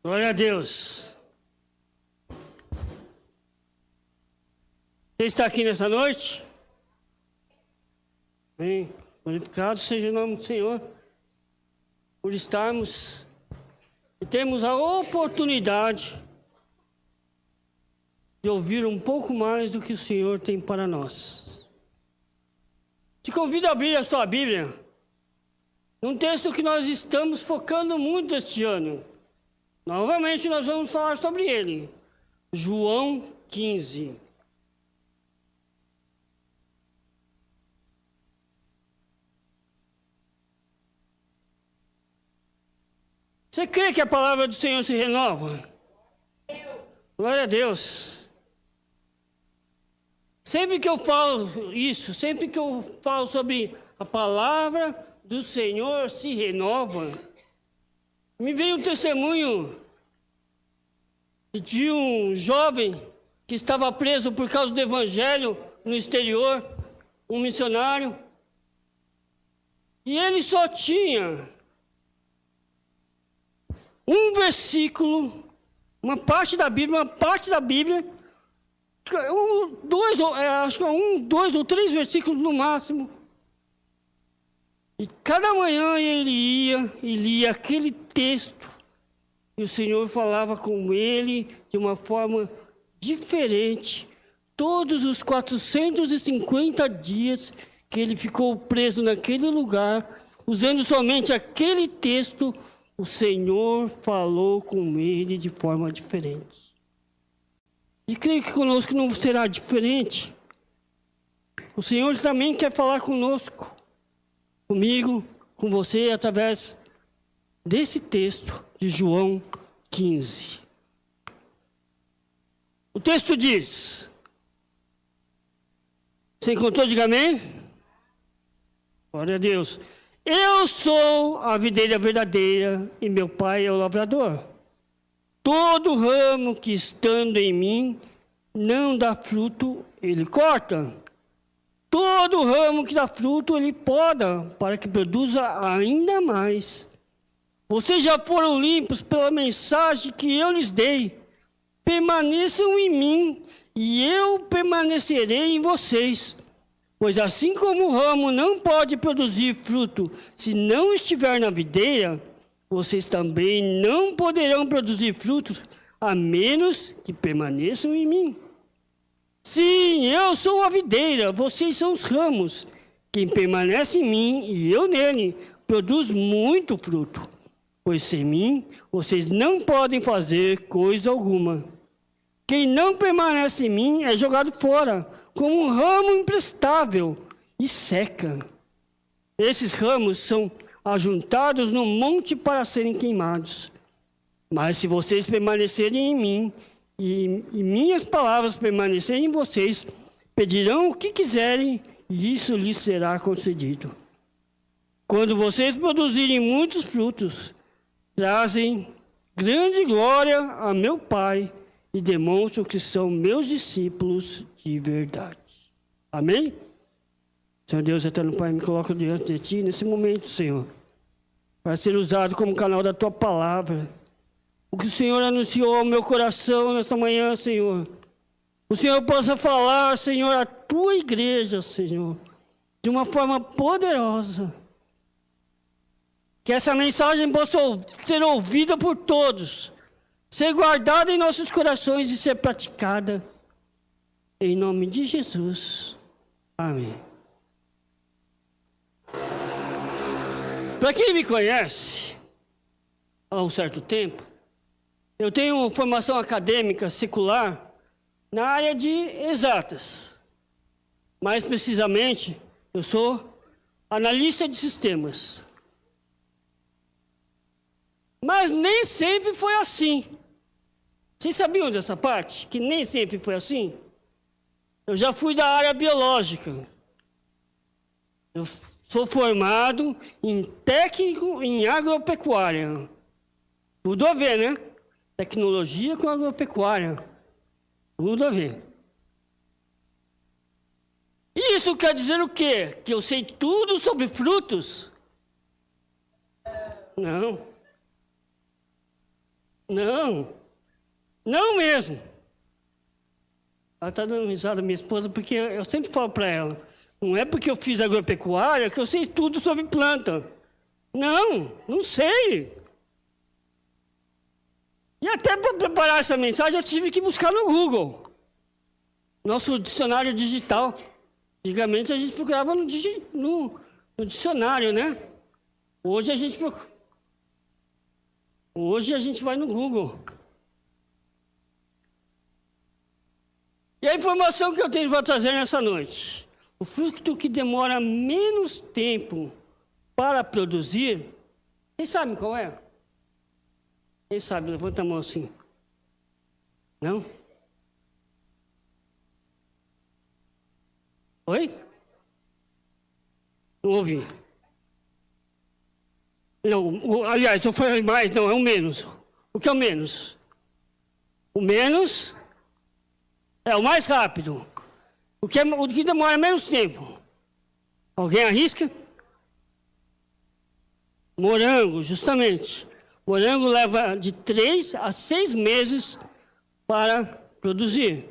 Glória a Deus. Você está aqui nessa noite? Bem, glorificado seja o nome do Senhor por estarmos e termos a oportunidade de ouvir um pouco mais do que o Senhor tem para nós. Te convido a abrir a sua Bíblia num texto que nós estamos focando muito este ano. Novamente nós vamos falar sobre ele. João 15. Você crê que a palavra do Senhor se renova? Glória a Deus. Sempre que eu falo isso, sempre que eu falo sobre a palavra do Senhor se renova, me veio um testemunho de um jovem que estava preso por causa do evangelho no exterior, um missionário, e ele só tinha um versículo, uma parte da Bíblia, acho que dois ou três versículos no máximo. E cada manhã ele ia e lia aquele texto, e o Senhor falava com ele de uma forma diferente. Todos os 450 dias que ele ficou preso naquele lugar, usando somente aquele texto, o Senhor falou com ele de forma diferente. E creio que conosco não será diferente. O Senhor também quer falar conosco, comigo, com você, através desse texto de João 15. O texto diz: você encontrou? Diga amém. Glória a Deus. Eu sou a videira verdadeira e meu pai é o lavrador. Todo ramo que estando em mim não dá fruto, ele corta. Todo ramo que dá fruto, ele poda, para que produza ainda mais. Vocês já foram limpos pela mensagem que eu lhes dei. Permaneçam em mim, e eu permanecerei em vocês. Pois assim como o ramo não pode produzir fruto se não estiver na videira, vocês também não poderão produzir frutos, a menos que permaneçam em mim. Sim, eu sou a videira, vocês são os ramos. Quem permanece em mim e eu nele, produz muito fruto. Pois sem mim, vocês não podem fazer coisa alguma. Quem não permanece em mim é jogado fora, como um ramo imprestável, e seca. Esses ramos são ajuntados no monte para serem queimados. Mas se vocês permanecerem em mim, e minhas palavras permanecerem em vocês, pedirão o que quiserem, e isso lhes será concedido. Quando vocês produzirem muitos frutos, trazem grande glória a meu Pai, e demonstram que são meus discípulos de verdade. Amém? Senhor Deus, eterno Pai, me coloco diante de Ti nesse momento, Senhor, para ser usado como canal da Tua palavra. O que o Senhor anunciou ao meu coração nesta manhã, Senhor. O Senhor possa falar, Senhor, à Tua igreja, Senhor, de uma forma poderosa. Que essa mensagem possa ser ouvida por todos, ser guardada em nossos corações e ser praticada. Em nome de Jesus. Amém. Para quem me conhece, há um certo tempo, eu tenho formação acadêmica secular na área de exatas. Mais precisamente, eu sou analista de sistemas. Mas nem sempre foi assim. Vocês sabiam dessa parte? Que nem sempre foi assim? Eu já fui da área biológica. Eu sou formado em técnico em agropecuária. Tudo a ver, né? Tecnologia com agropecuária. Tudo a ver. E isso quer dizer o quê? Que eu sei tudo sobre frutos? Não. Não, não mesmo. Ela está dando risada, minha esposa, porque eu sempre falo para ela, não é porque eu fiz agropecuária que eu sei tudo sobre planta. Não, não sei. E até para preparar essa mensagem eu tive que buscar no Google. Nosso dicionário digital. Antigamente a gente procurava no dicionário, né? Hoje a gente vai no Google. E a informação que eu tenho para trazer nessa noite. O fruto que demora menos tempo para produzir, quem sabe qual é? Quem sabe? Levanta a mão assim. Não? Oi? Não ouvi. Não, aliás, eu falei mais, não, é o menos. O que é o menos? O menos é o mais rápido. O que demora menos tempo. Alguém arrisca? Morango, justamente. Morango leva de 3 a 6 meses para produzir.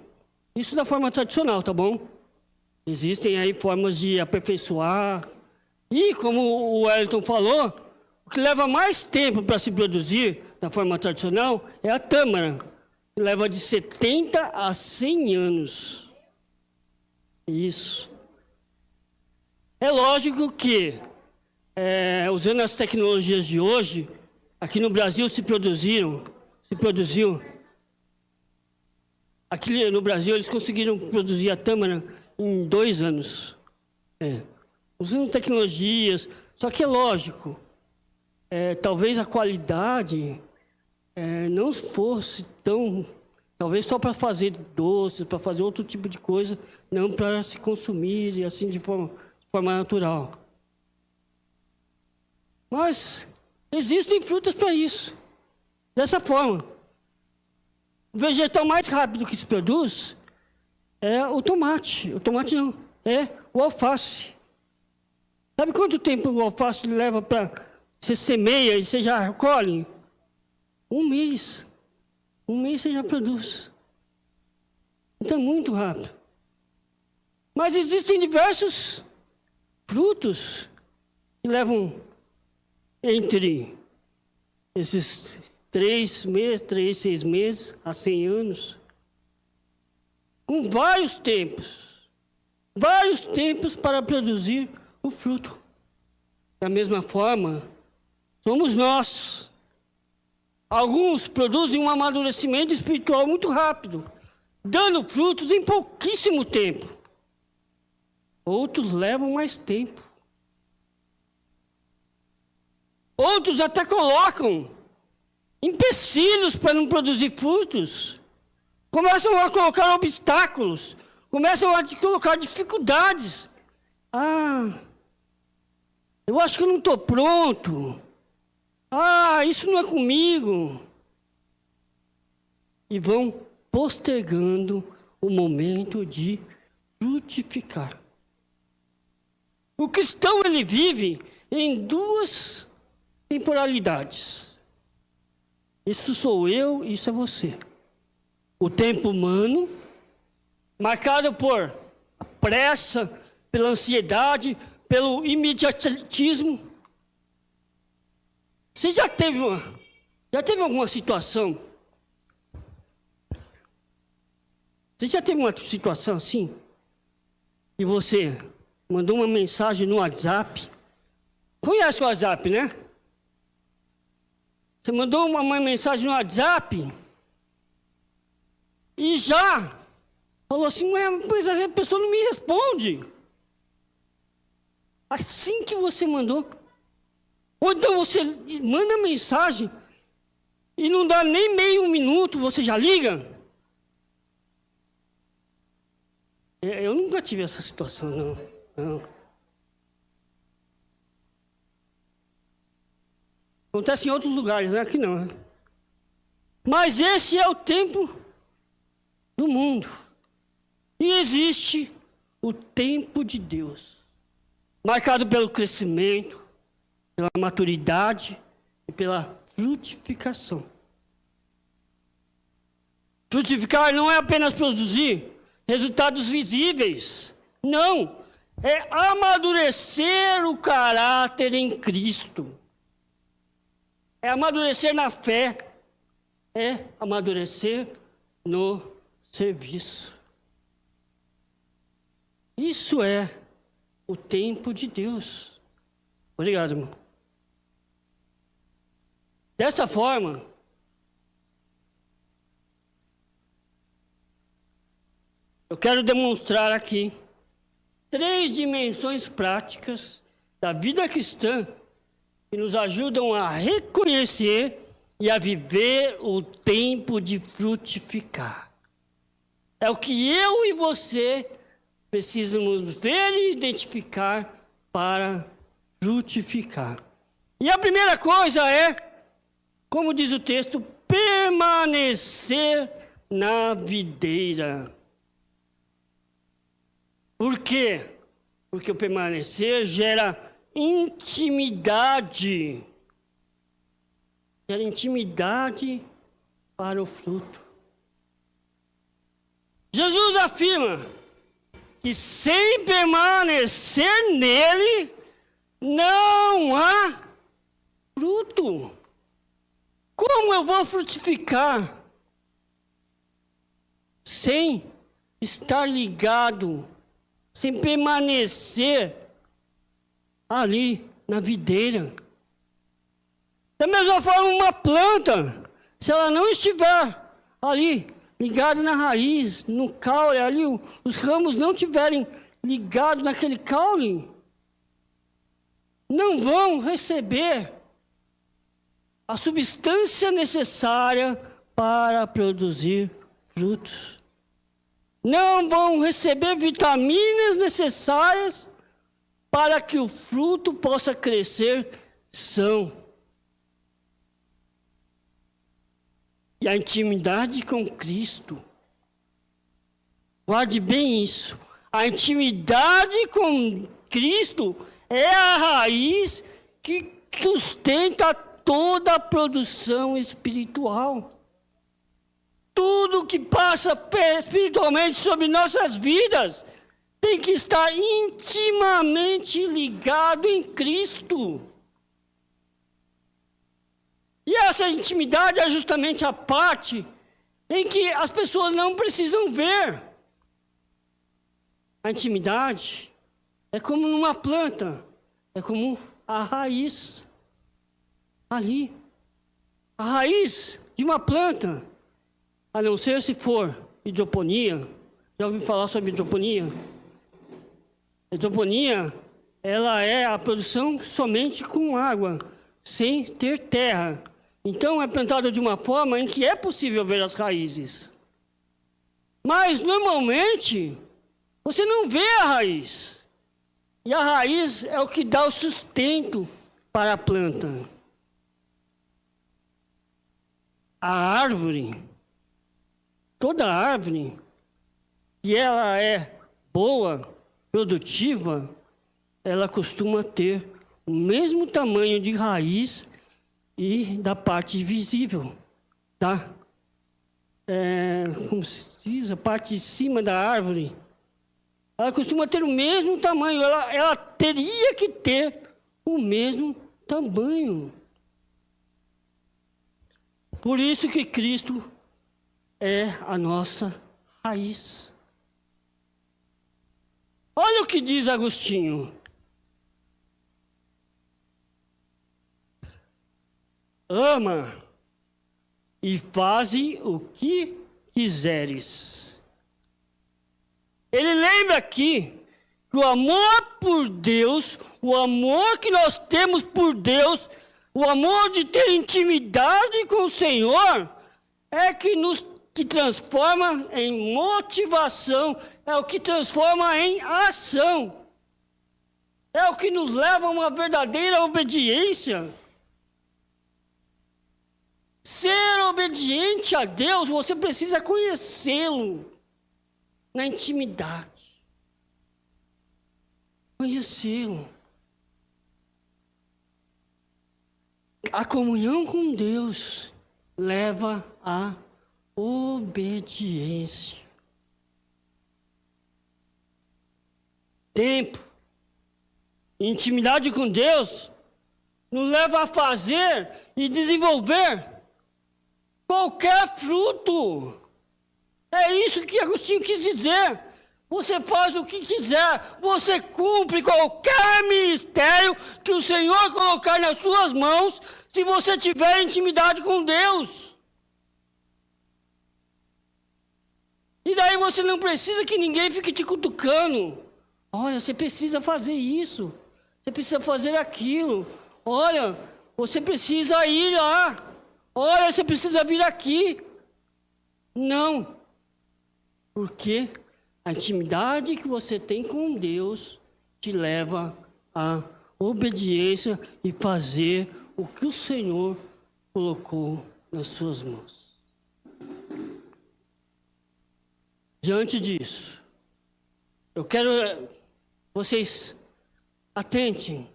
Isso da forma tradicional, tá bom? Existem aí formas de aperfeiçoar. E, como o Wellington falou, o que leva mais tempo para se produzir da forma tradicional é a tâmara, que leva de 70 a 100 anos. Isso. É lógico que, usando as tecnologias de hoje, aqui no Brasil se produziu. Aqui no Brasil eles conseguiram produzir a tâmara em 2 anos. Usando tecnologias, só que é lógico, talvez a qualidade não fosse tão... Talvez só para fazer doces, para fazer outro tipo de coisa, não para se consumir e assim de forma natural. Mas existem frutas para isso, dessa forma. O vegetal mais rápido que se produz é o tomate. O tomate não, é o alface. Sabe quanto tempo o alface leva para você semeia e você já colhe? 1 mês. 1 mês você já produz. Então é muito rápido. Mas existem diversos frutos que levam entre esses 3 meses, 6 meses, a 100 anos, com vários tempos para produzir o fruto. Da mesma forma, somos nós. Alguns produzem um amadurecimento espiritual muito rápido, dando frutos em pouquíssimo tempo. Outros levam mais tempo. Outros até colocam empecilhos para não produzir frutos. Começam a colocar obstáculos. Começam a colocar dificuldades. Eu acho que eu não estou pronto. Isso não é comigo. E vão postergando o momento de frutificar. O cristão, ele vive em 2 temporalidades. Isso sou eu, isso é você. O tempo humano, marcado por pressa, pela ansiedade, pelo imediatismo. Você já teve alguma situação? Você já teve uma situação assim? E você mandou uma mensagem no WhatsApp? Conhece o WhatsApp, né? Você mandou uma mensagem no WhatsApp e já falou assim, mas a pessoa não me responde. Assim que você mandou. Ou então você manda mensagem e não dá nem meio minuto, você já liga? Eu nunca tive essa situação, não. Acontece em outros lugares, né? Aqui não. Né? Mas esse é o tempo do mundo. E existe o tempo de Deus, marcado pelo crescimento, pela maturidade e pela frutificação. Frutificar não é apenas produzir resultados visíveis. Não. É amadurecer o caráter em Cristo. É amadurecer na fé. É amadurecer no serviço. Isso é o tempo de Deus. Obrigado, irmão. Dessa forma, eu quero demonstrar aqui 3 dimensões práticas da vida cristã que nos ajudam a reconhecer e a viver o tempo de frutificar. É o que eu e você precisamos ver e identificar para frutificar. E a primeira coisa é, como diz o texto, permanecer na videira. Por quê? Porque o permanecer gera intimidade. Gera intimidade para o fruto. Jesus afirma que sem permanecer nele, não há fruto. Como eu vou frutificar sem estar ligado, sem permanecer ali na videira? Da mesma forma, uma planta, se ela não estiver ali ligada na raiz, no caule, ali os ramos não estiverem ligados naquele caule, não vão receber a substância necessária para produzir frutos. Não vão receber vitaminas necessárias para que o fruto possa crescer são. E a intimidade com Cristo, guarde bem isso, a intimidade com Cristo é a raiz que sustenta toda a produção espiritual. Tudo que passa espiritualmente sobre nossas vidas tem que estar intimamente ligado em Cristo. E essa intimidade é justamente a parte em que as pessoas não precisam ver. A intimidade é como numa planta, é como a raiz. Ali, a raiz de uma planta, a não ser se for hidroponia. Já ouviu falar sobre hidroponia? Hidroponia, ela é a produção somente com água, sem ter terra. Então, é plantada de uma forma em que é possível ver as raízes. Mas, normalmente, você não vê a raiz. E a raiz é o que dá o sustento para a planta. A árvore, toda árvore, e ela é boa, produtiva, ela costuma ter o mesmo tamanho de raiz e da parte visível, tá? Como se diz, a parte de cima da árvore, ela costuma ter o mesmo tamanho, ela teria que ter o mesmo tamanho. Por isso que Cristo é a nossa raiz. Olha o que diz Agostinho. Ama e faze o que quiseres. Ele lembra aqui que o amor por Deus, o amor que nós temos por Deus, o amor de ter intimidade com o Senhor, é que transforma em motivação, é o que transforma em ação. É o que nos leva a uma verdadeira obediência. Ser obediente a Deus, você precisa conhecê-lo na intimidade. Conhecê-lo. A comunhão com Deus leva à obediência. Tempo, intimidade com Deus, nos leva a fazer e desenvolver qualquer fruto. É isso que Agostinho quis dizer. Você faz o que quiser, você cumpre qualquer ministério que o Senhor colocar nas suas mãos, se você tiver intimidade com Deus. E daí você não precisa que ninguém fique te cutucando. Olha, você precisa fazer isso, você precisa fazer aquilo. Olha, você precisa ir lá. Olha, você precisa vir aqui. Não. Por quê? A intimidade que você tem com Deus te leva à obediência e fazer o que o Senhor colocou nas suas mãos. Diante disso, eu quero vocês atentem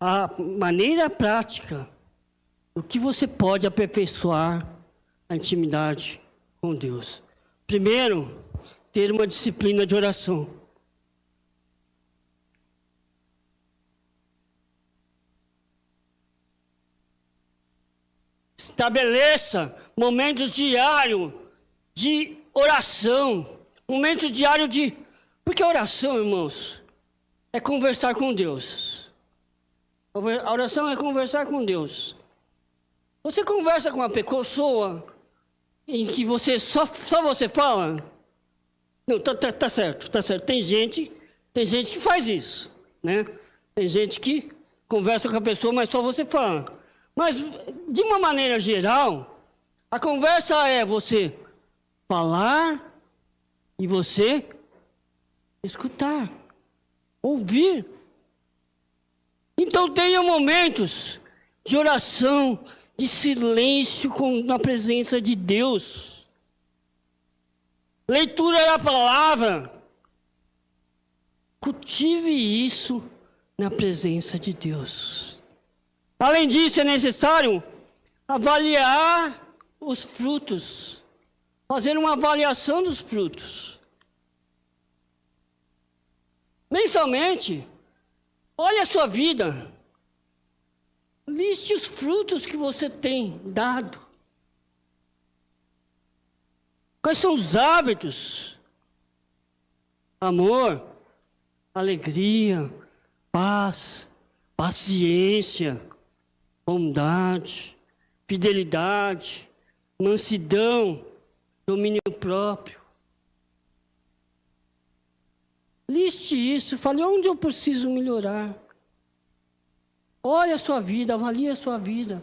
à maneira prática do que você pode aperfeiçoar a intimidade com Deus. Primeiro, ter uma disciplina de oração. Estabeleça momentos diários de oração. Momentos diários de... Porque a oração, irmãos, é conversar com Deus. A oração é conversar com Deus. Você conversa com uma pessoa em que você só você fala? Não, tá certo. Tem gente que faz isso, né? Tem gente que conversa com a pessoa, mas só você fala. Mas, de uma maneira geral, a conversa é você falar e você escutar, ouvir. Então tenha momentos de oração, de silêncio na presença de Deus. Leitura da palavra. Cultive isso na presença de Deus. Além disso, é necessário avaliar os frutos. Fazer uma avaliação dos frutos. Mensalmente, olhe a sua vida. Liste os frutos que você tem dado. Quais são os hábitos? Amor, alegria, paz, paciência, bondade, fidelidade, mansidão, domínio próprio. Liste isso, fale onde eu preciso melhorar. Olhe a sua vida, avalie a sua vida.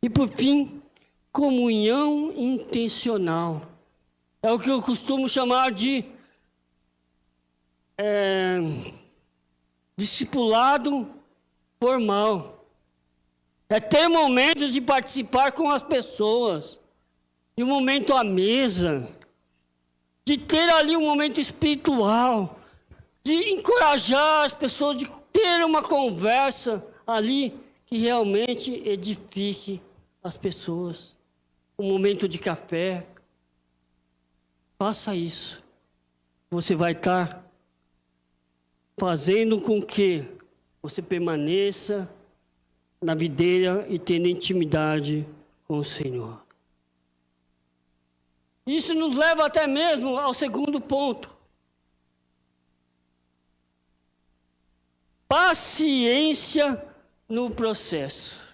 E por fim, comunhão intencional. É o que eu costumo chamar de discipulado formal. É ter momentos de participar com as pessoas. E um momento à mesa. De ter ali um momento espiritual. De encorajar as pessoas, de ter uma conversa ali que realmente edifique as pessoas. Um momento de café. Faça isso. Você vai estar fazendo com que você permaneça na videira e tendo intimidade com o Senhor. Isso nos leva até mesmo ao segundo ponto. Paciência no processo.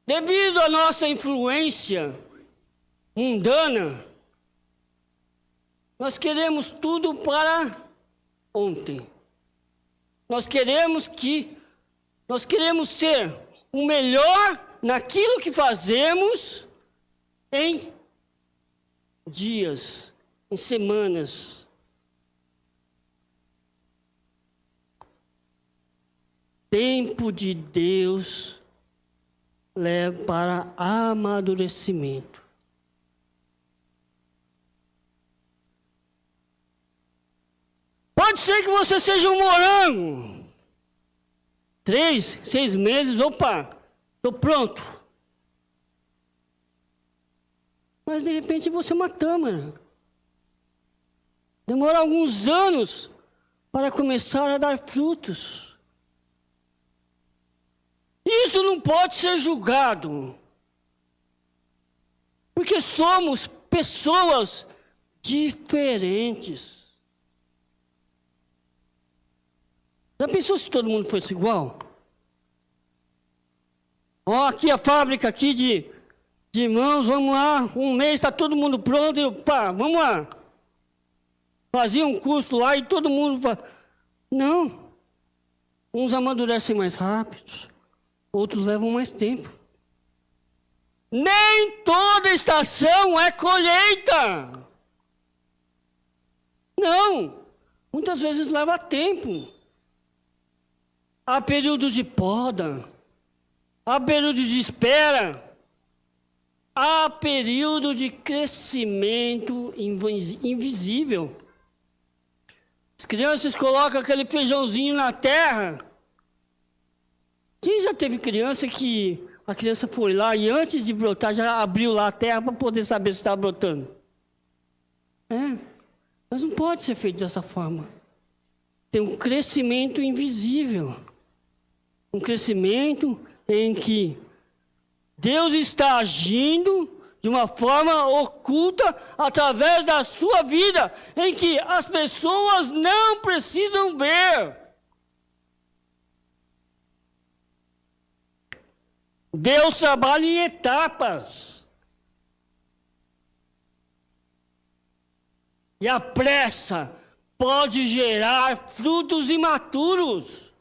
Devido à nossa influência mundana, nós queremos tudo para ontem. Nós queremos ser o melhor naquilo que fazemos em dias, em semanas. Tempo de Deus leva para amadurecimento. Pode ser que você seja um morango. 3, 6 meses, opa, estou pronto. mas de repente você é uma tâmara. Demora alguns anos para começar a dar frutos. Isso não pode ser julgado, porque somos pessoas diferentes. Já pensou se todo mundo fosse igual? Ó, aqui a fábrica aqui de irmãos, vamos lá, um mês está todo mundo pronto, e pá, vamos lá. Fazia um curso lá e todo mundo... Não. Uns amadurecem mais rápido, outros levam mais tempo. Nem toda estação é colheita. Não. Muitas vezes leva tempo. Há períodos de poda, há período de espera, há período de crescimento invisível. As crianças colocam aquele feijãozinho na terra. Quem já teve criança que a criança foi lá e antes de brotar já abriu lá a terra para poder saber se está brotando? Mas não pode ser feito dessa forma. Tem um crescimento invisível. Um crescimento em que Deus está agindo de uma forma oculta através da sua vida, em que as pessoas não precisam ver. Deus trabalha em etapas. E a pressa pode gerar frutos imaturos.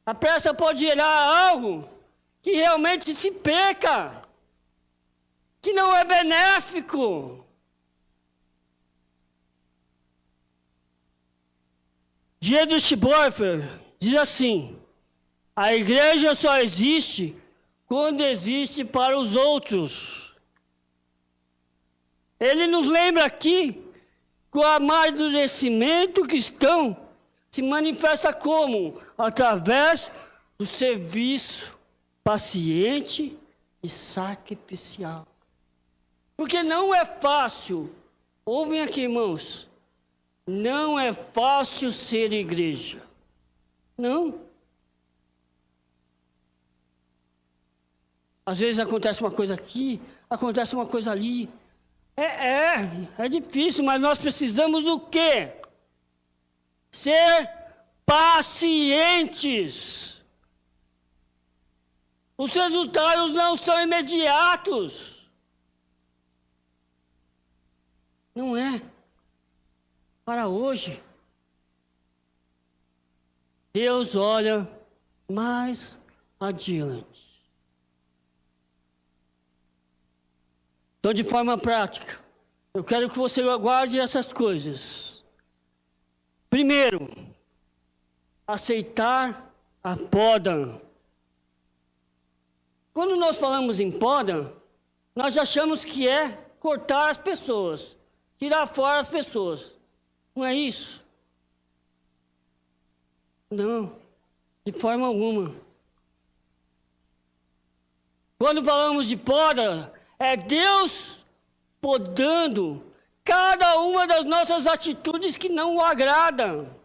A pressa pode gerar algo que realmente se perca, que não é benéfico. Dietrich Bonhoeffer diz assim: a igreja só existe quando existe para os outros. Ele nos lembra aqui que o amadurecimento cristão se manifesta como? Através do serviço paciente e sacrificial. Porque não é fácil, ouvem aqui, irmãos, não é fácil ser igreja. Não. Às vezes acontece uma coisa aqui, acontece uma coisa ali. É difícil, mas nós precisamos o quê? Ser pacientes. Os resultados não são imediatos. Não é para hoje. Deus olha mais adiante. Então, de forma prática, eu quero que você aguarde essas coisas. Primeiro, aceitar a poda. Quando nós falamos em poda, nós achamos que é cortar as pessoas, tirar fora as pessoas. Não é isso? Não, de forma alguma. Quando falamos de poda, é Deus podando cada uma das nossas atitudes que não o agradam.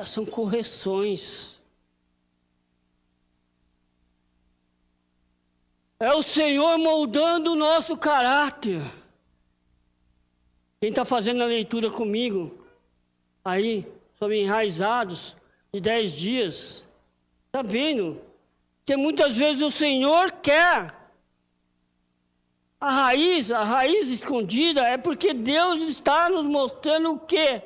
São correções. É o Senhor moldando o nosso caráter. Quem está fazendo a leitura comigo, aí, sobre enraizados, de 10 dias, está vendo? Que muitas vezes o Senhor quer. A raiz escondida é porque Deus está nos mostrando o quê?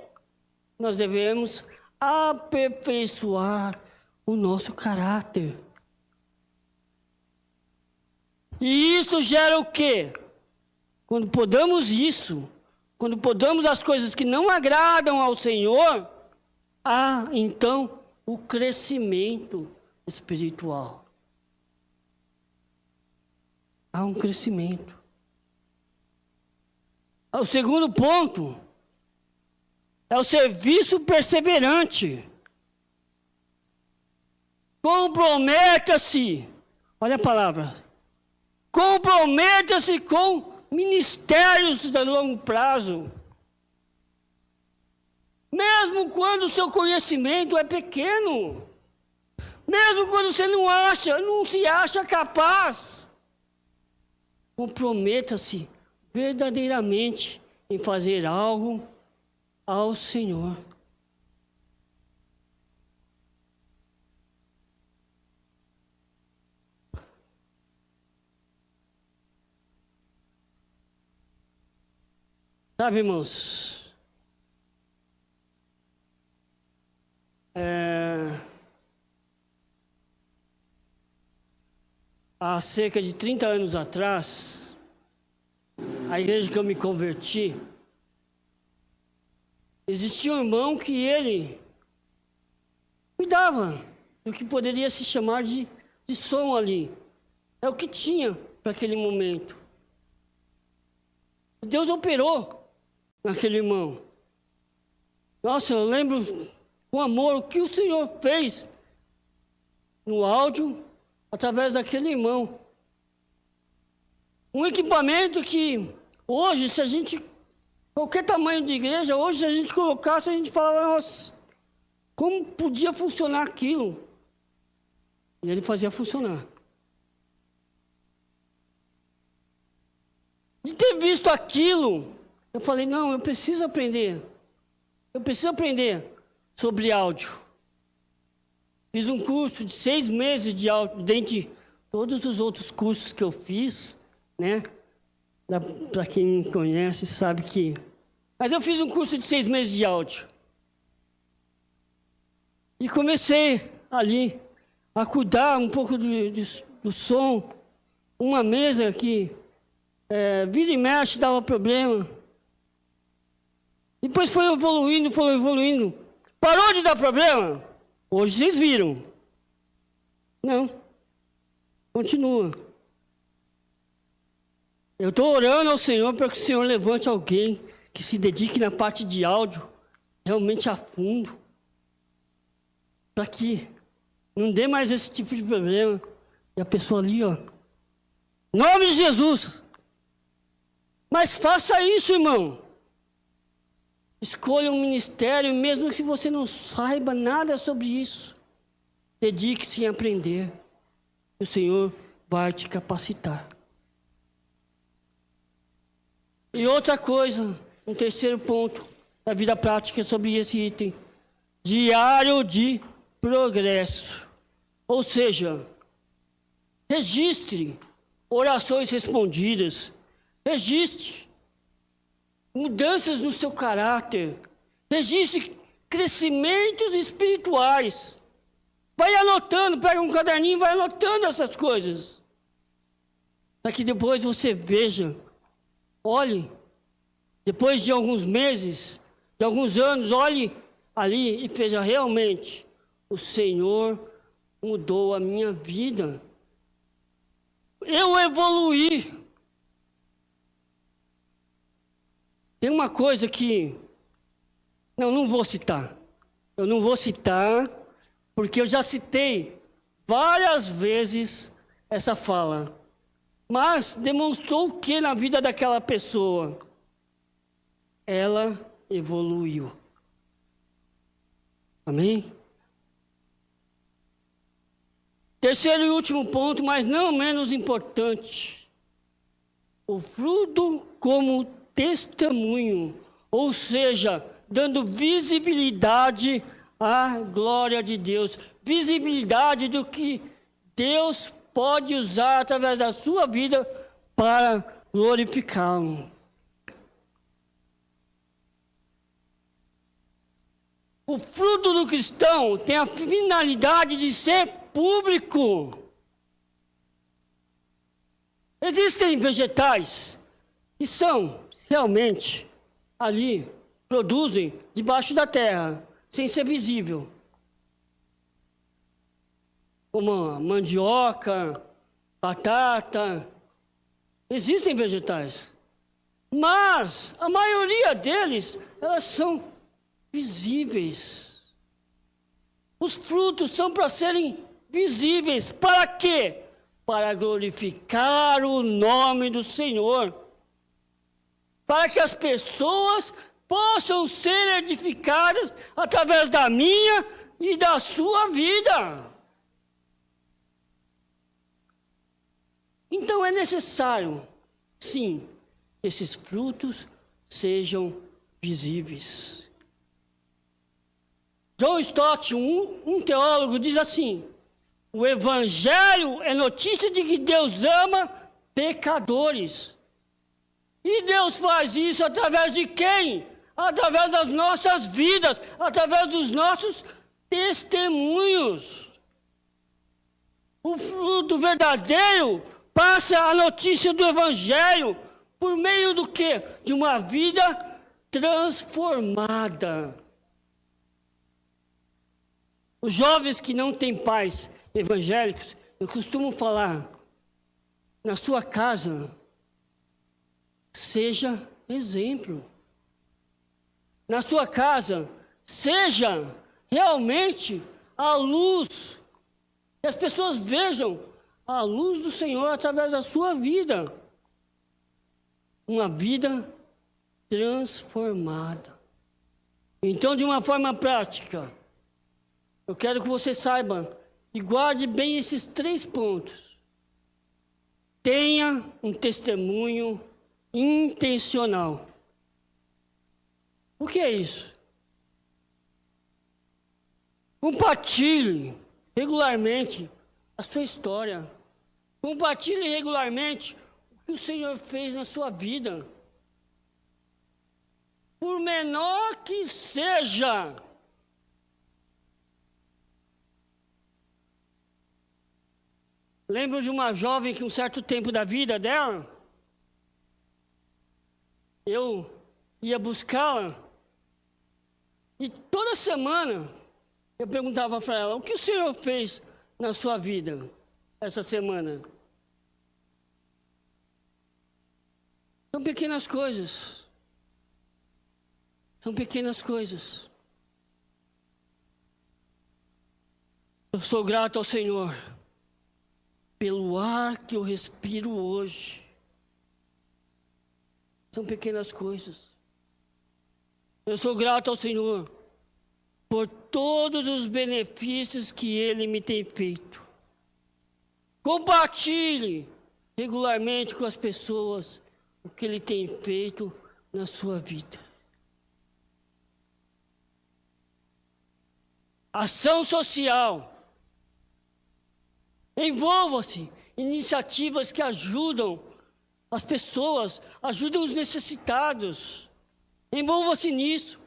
Nós devemos aperfeiçoar o nosso caráter. E isso gera o quê? Quando podamos isso, quando podamos as coisas que não agradam ao Senhor, há então o crescimento espiritual. Há um crescimento. O segundo ponto é o serviço perseverante. comprometa-se, olha a palavra, comprometa-se com ministérios de longo prazo. Mesmo quando o seu conhecimento é pequeno, mesmo quando você não se acha capaz, comprometa-se verdadeiramente em fazer algo ao Senhor. Sabe, irmãos, há cerca de 30 anos atrás, a igreja que eu me converti, existia um irmão que ele cuidava do que poderia se chamar de som ali. É o que tinha para aquele momento. Deus operou naquele irmão. Nossa, eu lembro com amor o que o Senhor fez no áudio através daquele irmão. Um equipamento que hoje, se a gente, qualquer tamanho de igreja, hoje se a gente colocasse, a gente falava, nossa, como podia funcionar aquilo? E ele fazia funcionar. De ter visto aquilo, eu falei, não, eu preciso aprender. Eu preciso aprender sobre áudio. Fiz um curso de 6 meses de áudio, dentre todos os outros cursos que eu fiz, né? Para quem me conhece, sabe que... Mas eu fiz um curso de 6 meses de áudio. E comecei ali a cuidar um pouco do som. Uma mesa que... vira e mexe, dava problema. Depois foi evoluindo. Parou de dar problema? Hoje vocês viram. Não. Continua. Eu estou orando ao Senhor para que o Senhor levante alguém que se dedique na parte de áudio realmente a fundo. Para que não dê mais esse tipo de problema. E a pessoa ali, ó. Em nome de Jesus. Mas faça isso, irmão. Escolha um ministério, mesmo que você não saiba nada sobre isso. Dedique-se em aprender. O Senhor vai te capacitar. E outra coisa, um terceiro ponto da vida prática sobre esse item. Diário de progresso. Ou seja, registre orações respondidas. Registre mudanças no seu caráter. Registre crescimentos espirituais. Vai anotando, pega um caderninho e vai anotando essas coisas. Para que depois você veja, olhe, depois de alguns meses, de alguns anos, olhe ali e veja realmente, o Senhor mudou a minha vida. Eu evoluí. Tem uma coisa que... não vou citar. Eu não vou citar, porque eu já citei várias vezes essa fala. Mas demonstrou o que na vida daquela pessoa? Ela evoluiu. Amém? Terceiro e último ponto, mas não menos importante. O fruto como testemunho, ou seja, dando visibilidade à glória de Deus, visibilidade do que Deus pode usar através da sua vida para glorificá-lo. O fruto do cristão tem a finalidade de ser público. Existem vegetais que são realmente ali, produzem debaixo da terra, sem ser visível. Como a mandioca, batata. Existem vegetais. Mas a maioria deles, elas são visíveis. Os frutos são para serem visíveis. Para quê? Para glorificar o nome do Senhor. Para que as pessoas possam ser edificadas através da minha e da sua vida. Então é necessário, sim, que esses frutos sejam visíveis. John Stott, um teólogo, diz assim: o Evangelho é notícia de que Deus ama pecadores. E Deus faz isso através de quem? Através das nossas vidas, através dos nossos testemunhos. O fruto verdadeiro passa a notícia do Evangelho por meio do quê? De uma vida transformada. Os jovens que não têm pais evangélicos, eu costumo falar, na sua casa, seja exemplo. Na sua casa, seja realmente a luz. Que as pessoas vejam a luz do Senhor através da sua vida. Uma vida transformada. Então, de uma forma prática, eu quero que você saiba e guarde bem esses 3 pontos. Tenha um testemunho intencional. O que é isso? Compartilhe regularmente a sua história. Compartilhe regularmente o que o Senhor fez na sua vida. Por menor que seja. Lembro de uma jovem que um certo tempo da vida dela, eu ia buscá-la e toda semana eu perguntava para ela: o que o Senhor fez na sua vida essa semana? São pequenas coisas. São pequenas coisas. Eu sou grato ao Senhor pelo ar que eu respiro hoje. São pequenas coisas. Eu sou grato ao Senhor por todos os benefícios que Ele me tem feito. Compartilhe regularmente com as pessoas o que Ele tem feito na sua vida. Ação social. Envolva-se em iniciativas que ajudam as pessoas, ajudam os necessitados. Envolva-se nisso.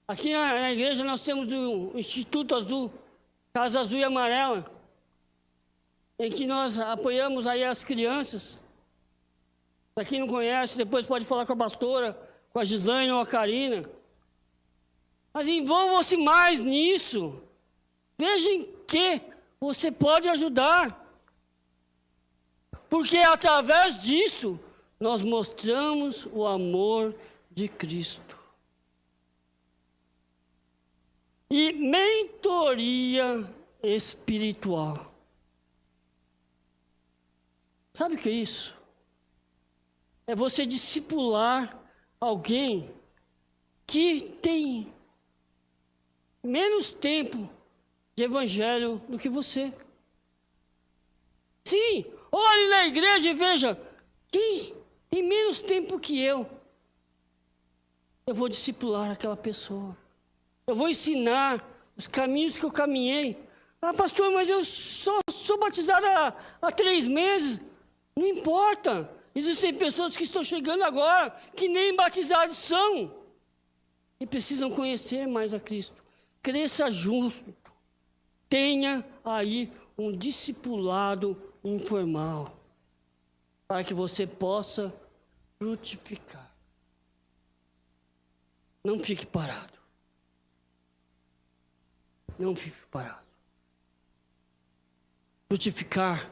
Aqui na igreja nós temos o Instituto Azul, Casa Azul e Amarela, em que nós apoiamos aí as crianças. Para quem não conhece, depois pode falar com a pastora, com a Gislaine ou a Karina. Mas envolva-se mais nisso. Veja em que você pode ajudar. Porque através disso, nós mostramos o amor de Cristo. E mentoria espiritual. Sabe o que é isso? É você discipular alguém que tem menos tempo de evangelho do que você. Sim, olhe na igreja e veja quem tem menos tempo que eu. Eu vou discipular aquela pessoa. Eu vou ensinar os caminhos que eu caminhei. Ah, pastor, mas eu só sou batizado há 3 meses. Não importa. Existem pessoas que estão chegando agora que nem batizados são. E precisam conhecer mais a Cristo. Cresça junto. Tenha aí um discipulado informal. Para que você possa frutificar. Não fique parado. Não fique parado. Frutificar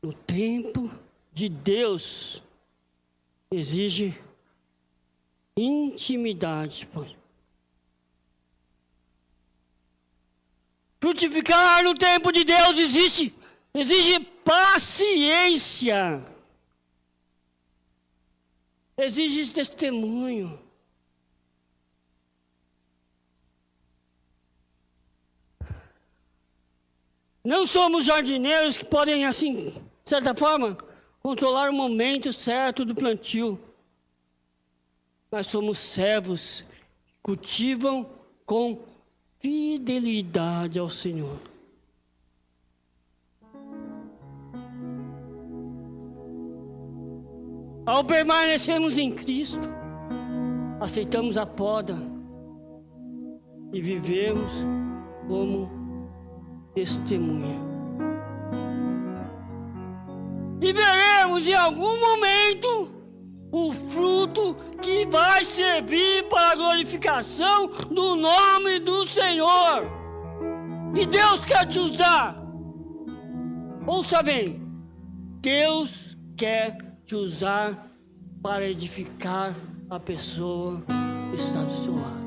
no tempo de Deus exige intimidade. Frutificar no tempo de Deus exige paciência. Exige testemunho. Não somos jardineiros que podem, assim, de certa forma, controlar o momento certo do plantio. Mas somos servos que cultivam com fidelidade ao Senhor. Ao permanecermos em Cristo, aceitamos a poda e vivemos como testemunha. E veremos em algum momento o fruto que vai servir para a glorificação do nome do Senhor. E Deus quer te usar. Ouça bem, Deus quer te usar para edificar a pessoa que está do seu lado.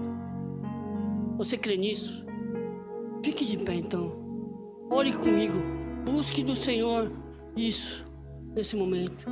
Você crê nisso? Fique de pé então. Ore comigo. Busque do Senhor isso nesse momento.